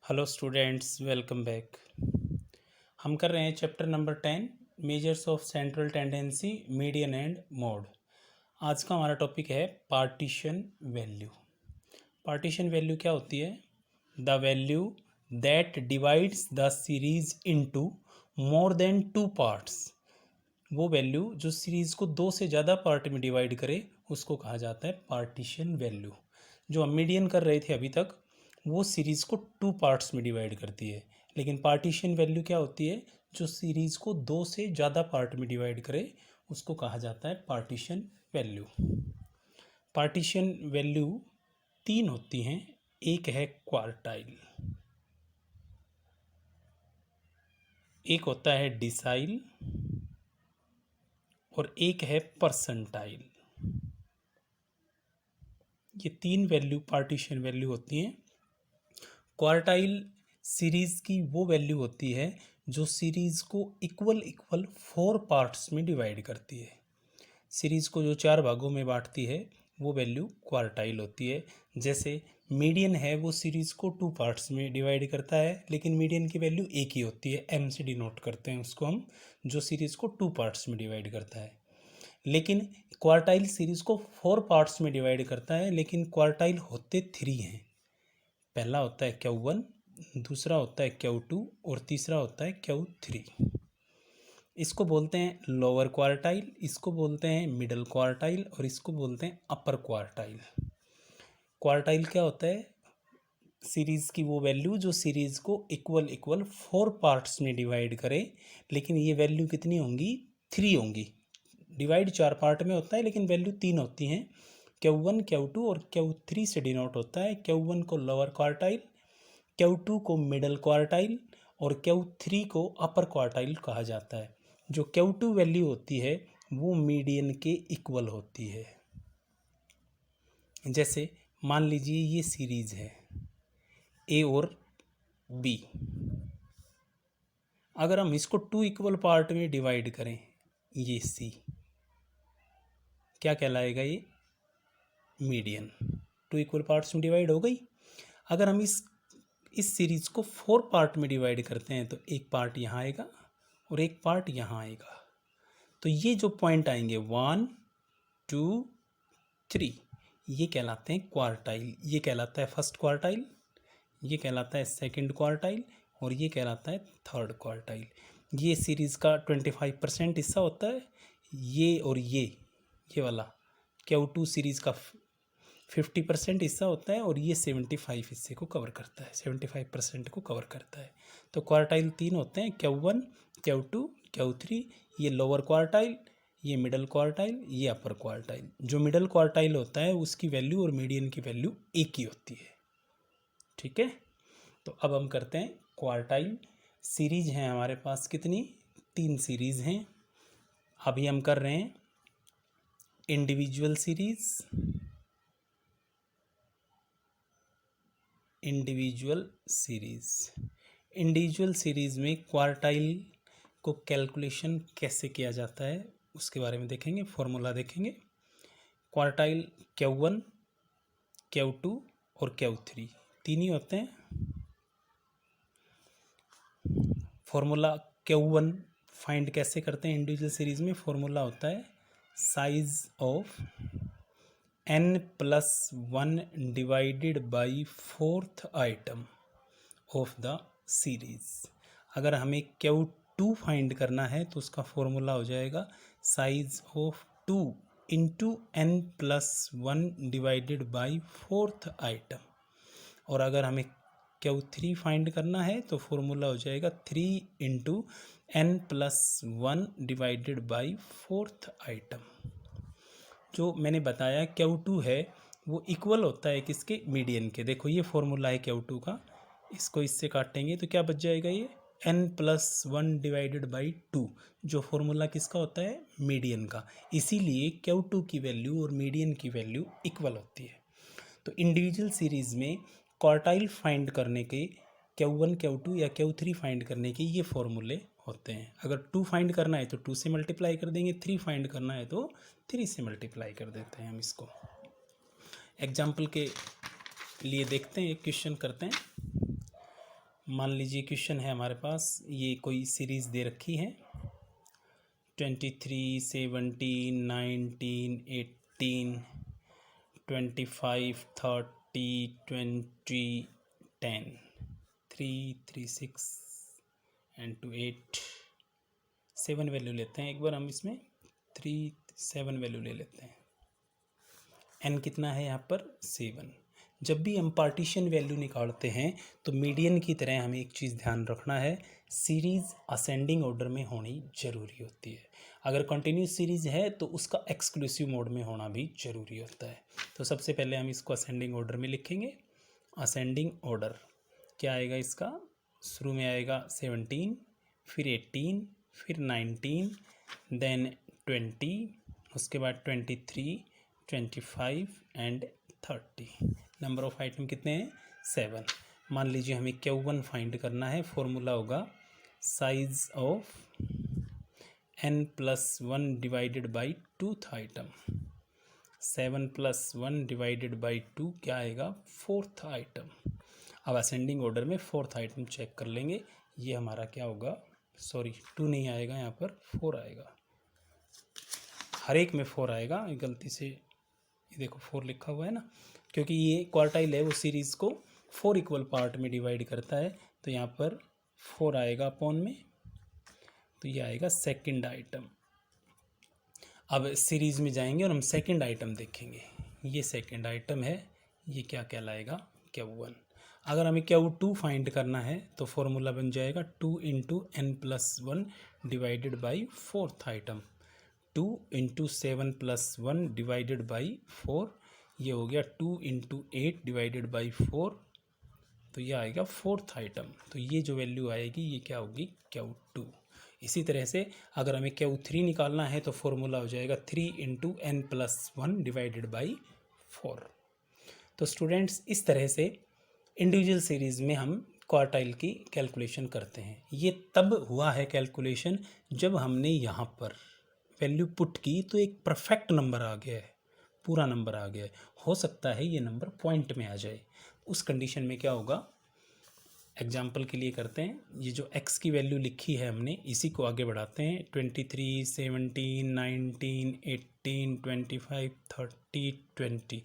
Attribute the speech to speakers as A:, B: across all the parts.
A: Hello students, welcome back. हम कर रहे हैं chapter number 10 measures of central tendency, median and mode. आज का हमारा टॉपिक है पार्टीशन वैल्यू। पार्टीशन वैल्यू क्या होती है? The value that divides the series into more than two parts. वो वैल्यू जो सीरीज़ को दो से ज़्यादा पार्ट में डिवाइड करे उसको कहा जाता है पार्टीशन वैल्यू। जो हम मीडियन कर रहे थे अभी तक, वो सीरीज़ को टू पार्ट्स में डिवाइड करती है। लेकिन पार्टीशन वैल्यू क्या होती है? जो सीरीज़ को दो से ज़्यादा पार्ट में डिवाइड करे उसको कहा जाता है पार्टीशन वैल्यू। पार्टीशन वैल्यू तीन होती हैं। एक है क्वार्टाइल, एक होता है डिसाइल और एक है परसेंटाइल। ये तीन वैल्यू पार्टीशन वैल्यू होती हैं। क्वार्टाइल सीरीज़ की वो वैल्यू होती है जो सीरीज़ को इक्वल इक्वल फोर पार्ट्स में डिवाइड करती है। सीरीज़ को जो चार भागों में बांटती है वो वैल्यू क्वार्टाइल होती है। जैसे मीडियन है, वो सीरीज़ को टू पार्ट्स में डिवाइड करता है, लेकिन मीडियन की वैल्यू एक ही होती है, एम से डिनोट करते हैं उसको हम, जो सीरीज़ को टू पार्ट्स में डिवाइड करता है। लेकिन क्वार्टाइल सीरीज़ को फोर पार्ट्स में डिवाइड करता है, लेकिन क्वार्टाइल होते थ्री हैं। पहला होता है Q1, दूसरा होता है Q2 और तीसरा होता है Q3। इसको बोलते हैं लोअर क्वार्टाइल, इसको बोलते हैं मिडल क्वार्टाइल और इसको बोलते हैं अपर क्वार्टाइल। क्वार्टाइल क्या होता है? सीरीज़ की वो वैल्यू जो सीरीज़ को इक्वल इक्वल फोर पार्ट्स में डिवाइड करे, लेकिन ये वैल्यू कितनी होंगी? थ्री होंगी। डिवाइड चार पार्ट में होता है लेकिन वैल्यू तीन होती हैं। Q1, Q2 और Q3 से डिनोट होता है। Q1 को लोअर क्वार्टाइल, Q2 को मिडल क्वार्टाइल और Q3 को अपर क्वार्टाइल कहा जाता है। जो Q2 वैल्यू होती है वो मीडियन के इक्वल होती है। जैसे मान लीजिए ये सीरीज है A और B। अगर हम इसको टू इक्वल पार्ट में डिवाइड करें, ये C क्या कहलाएगा? ये मीडियन। टू इक्वल पार्ट्स में डिवाइड हो गई। अगर हम इस सीरीज़ को फोर पार्ट में डिवाइड करते हैं तो एक पार्ट यहाँ आएगा और एक पार्ट यहाँ आएगा। तो ये जो पॉइंट आएंगे 1, 2, 3, ये कहलाते हैं क्वार्टाइल। ये कहलाता है फर्स्ट क्वार्टाइल, ये कहलाता है सेकंड क्वार्टाइल और ये कहलाता है थर्ड क्वार्टाइल। ये सीरीज़ का 25% हिस्सा होता है, ये और ये वाला Q2 सीरीज़ का 50% हिस्सा होता है और ये 75 हिस्से को कवर करता है, 75% को कवर करता है। तो क्वार्टाइल तीन होते हैं, Q1, Q2, Q3। ये लोअर क्वार्टाइल, ये मिडल क्वार्टाइल, ये अपर क्वार्टाइल। जो मिडल क्वार्टाइल होता है उसकी वैल्यू और मीडियन की वैल्यू एक ही होती है। ठीक है, तो अब हम करते हैं क्वार्टाइल। सीरीज हैं हमारे पास कितनी? तीन सीरीज हैं। अभी हम कर रहे हैं इंडिविजुअल सीरीज, इंडिविजुअल सीरीज़ में क्वार्टाइल को कैलकुलेशन कैसे किया जाता है उसके बारे में देखेंगे, फॉर्मूला देखेंगे। क्वार्टाइल Q1, Q2 और Q3 तीन ही होते हैं। फॉर्मूला Q1 फाइंड कैसे करते हैं इंडिविजुअल सीरीज़ में? फॉर्मूला होता है size of n+1 divided by fourth item of the series. अगर हमें Q2 फाइंड करना है तो उसका फॉर्मूला हो जाएगा size of 2 into n+1 divided by fourth item. और अगर हमें Q3 फाइंड करना है तो फॉर्मूला हो जाएगा 3 into n+1 divided by fourth item. जो मैंने बताया Q2 है वो इक्वल होता है किसके? मीडियन के। देखो ये फॉर्मूला है Q2 का, इसको इससे काटेंगे तो क्या बच जाएगा? ये n+1 डिवाइडेड बाई 2। जो फॉर्मूला किसका होता है? मीडियन का। इसीलिए Q2 की वैल्यू और मीडियन की वैल्यू इक्वल होती है। तो इंडिविजुअल सीरीज़ में क्वार्टाइल फाइंड करने के Q1, Q2 या Q3 फाइंड करने के ये फॉर्मूले होते हैं। अगर 2 फाइंड करना है तो 2 से मल्टीप्लाई कर देंगे, 3 फाइंड करना है तो 3 से मल्टीप्लाई कर देते हैं हम इसको। एग्जाम्पल के लिए देखते हैं, एक क्वेश्चन करते हैं। मान लीजिए क्वेश्चन है हमारे पास, ये कोई सीरीज दे रखी है 23, 17, 19, 18, 25, 30, 20, 10, 3, 3, 6 एंड 2, 8, 7 वैल्यू लेते हैं। एक बार हम इसमें 3, 7 वैल्यू ले लेते हैं। n कितना है यहाँ पर 7। जब भी हम पार्टीशन वैल्यू निकालते हैं तो मीडियन की तरह हमें एक चीज़ ध्यान रखना है, सीरीज़ असेंडिंग ऑर्डर में होनी ज़रूरी होती है। अगर कंटिन्यूस सीरीज़ है तो उसका एक्सक्लूसिव मोड में होना भी ज़रूरी होता है। तो सबसे पहले हम इसको असेंडिंग ऑर्डर में लिखेंगे। असेंडिंग ऑर्डर क्या आएगा इसका, शुरू में आएगा 17, फिर 18, फिर 19, देन 20, उसके बाद 23, 25 एंड 30। नंबर ऑफ आइटम कितने हैं 7। मान लीजिए हमें Q1 फाइंड करना है। फॉर्मूला होगा size of n+1 divided by 2th item. 7+1 divided by 2 क्या आएगा 4th आइटम। अब असेंडिंग ऑर्डर में 4th आइटम चेक कर लेंगे। ये हमारा क्या होगा, सॉरी 2 नहीं आएगा, यहाँ पर 4 आएगा। हर एक में 4 आएगा, गलती से ये देखो 4 लिखा हुआ है ना, क्योंकि ये क्वार्टाइल है वो सीरीज़ को 4 इक्वल पार्ट में डिवाइड करता है। तो यहाँ पर 4 आएगा अपॉन में, तो ये आएगा सेकंड आइटम। अब सीरीज़ में जाएंगे और हम सेकंड आइटम देखेंगे। ये सेकंड आइटम है, ये क्या कहलाएगा Q1। अगर हमें Q2 फाइंड करना है तो फॉर्मूला बन जाएगा 2 × n+1 divided by 4th item. 2 × 7+1 divided by 4, ये हो गया 2 × 8 डिवाइडेड बाई 4, तो ये आएगा 4th आइटम। तो ये जो वैल्यू आएगी ये क्या होगी Q2। इसी तरह से अगर हमें Q3 निकालना है तो फॉर्मूला हो जाएगा 3 × n+1 डिवाइडेड बाई 4। तो स्टूडेंट्स इस तरह से इंडिविजुअल सीरीज़ में हम क्वार्टाइल की कैलकुलेशन करते हैं। ये तब हुआ है कैलकुलेशन जब हमने यहाँ पर वैल्यू पुट की तो एक परफेक्ट नंबर आ गया है, पूरा नंबर आ गया है। हो सकता है ये नंबर पॉइंट में आ जाए। उस कंडीशन में क्या होगा, एग्जाम्पल के लिए करते हैं। ये जो x की वैल्यू लिखी है हमने, इसी को आगे बढ़ाते हैं। 23, 17, 19, 18, 25, 30, 20।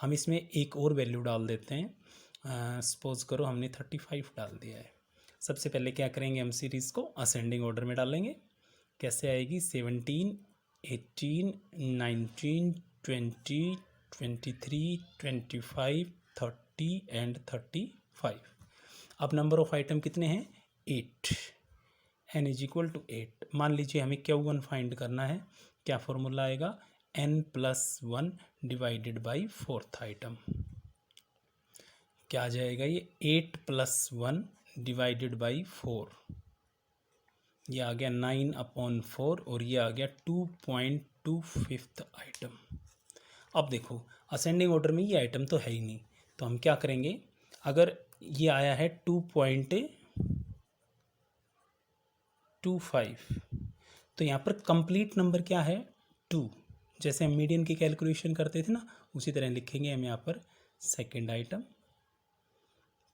A: हम इसमें एक और वैल्यू डाल देते हैं। सपोज करो हमने 35 डाल दिया है। सबसे पहले क्या करेंगे, हम सीरीज़ को असेंडिंग ऑर्डर में डालेंगे। कैसे आएगी 17, 18, 19, 20, 23, 25, 30 एंड 35। अब नंबर ऑफ आइटम कितने हैं 8, n = 8। मान लीजिए हमें Q1 फाइंड करना है। क्या फॉर्मूला आएगा n+1 divided by 4th item. क्या आ जाएगा ये 8+1 डिवाइडेड बाई 4, ये आ गया 9/4 और ये आ गया 2.25th आइटम। अब देखो असेंडिंग ऑर्डर में ये आइटम तो है ही नहीं, तो हम क्या करेंगे, अगर ये आया है 2.25 तो यहाँ पर कंप्लीट नंबर क्या है 2। जैसे हम मीडियन की कैलकुलेशन करते थे ना, उसी तरह लिखेंगे हम यहाँ पर सेकंड आइटम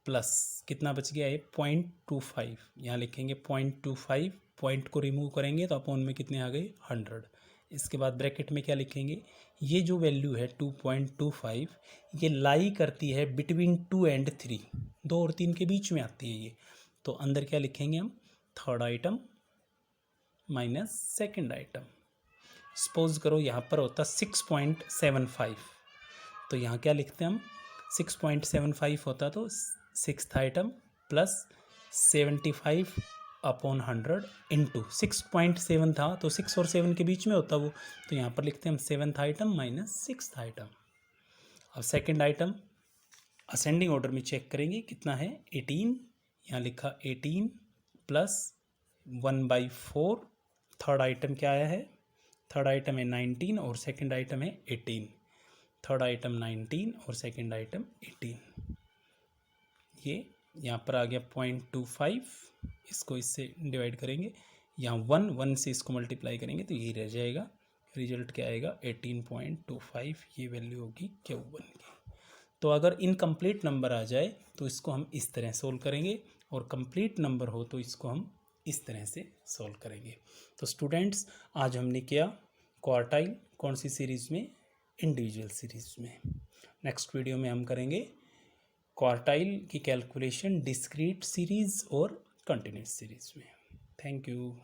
A: प्लस कितना बच गया है 0.25, यहाँ लिखेंगे 0.25, पॉइंट को रिमूव करेंगे तो अपॉन में कितने आ गए 100। इसके बाद ब्रैकेट में क्या लिखेंगे, ये जो वैल्यू है 2.25 ये लाई करती है बिटवीन 2 एंड 3, 2 और 3 के बीच में आती है ये। तो अंदर क्या लिखेंगे हम, third item minus second item. Suppose करो यहाँ पर होता 6.75, तो यहाँ क्या लिखते हैं हम 6.75 होता तो 6th आइटम प्लस 75/100 इंटू 6.7 था तो 6 और 7 के बीच में होता वो, तो यहाँ पर लिखते हैं हम 7th item minus 6th item. अब सेकंड आइटम असेंडिंग ऑर्डर में चेक करेंगे कितना है 18, यहाँ लिखा 18 प्लस 1/4। थर्ड आइटम क्या आया है, थर्ड आइटम है 19 और सेकंड आइटम है 18। थर्ड आइटम 19 और सेकंड आइटम 18। ये यहाँ पर आ गया 0.25, इसको इससे डिवाइड करेंगे, यहाँ 1 से इसको मल्टीप्लाई करेंगे तो यही रह जाएगा। रिजल्ट क्या आएगा 18.25, ये वैल्यू होगी Q1 की। तो अगर इनकम्प्लीट नंबर आ जाए तो इसको हम इस तरह सोल्व करेंगे, और कंप्लीट नंबर हो तो इसको हम इस तरह से सोल्व करेंगे। तो स्टूडेंट्स, आज हमने किया क्वार्टाइल, कौन सी सीरीज़ में? इंडिविजुअल सीरीज़ में। नेक्स्ट वीडियो में हम करेंगे क्वार्टाइल की कैलकुलेशन डिस्क्रीट सीरीज़ और कंटिन्यूस सीरीज़ में। Thank you.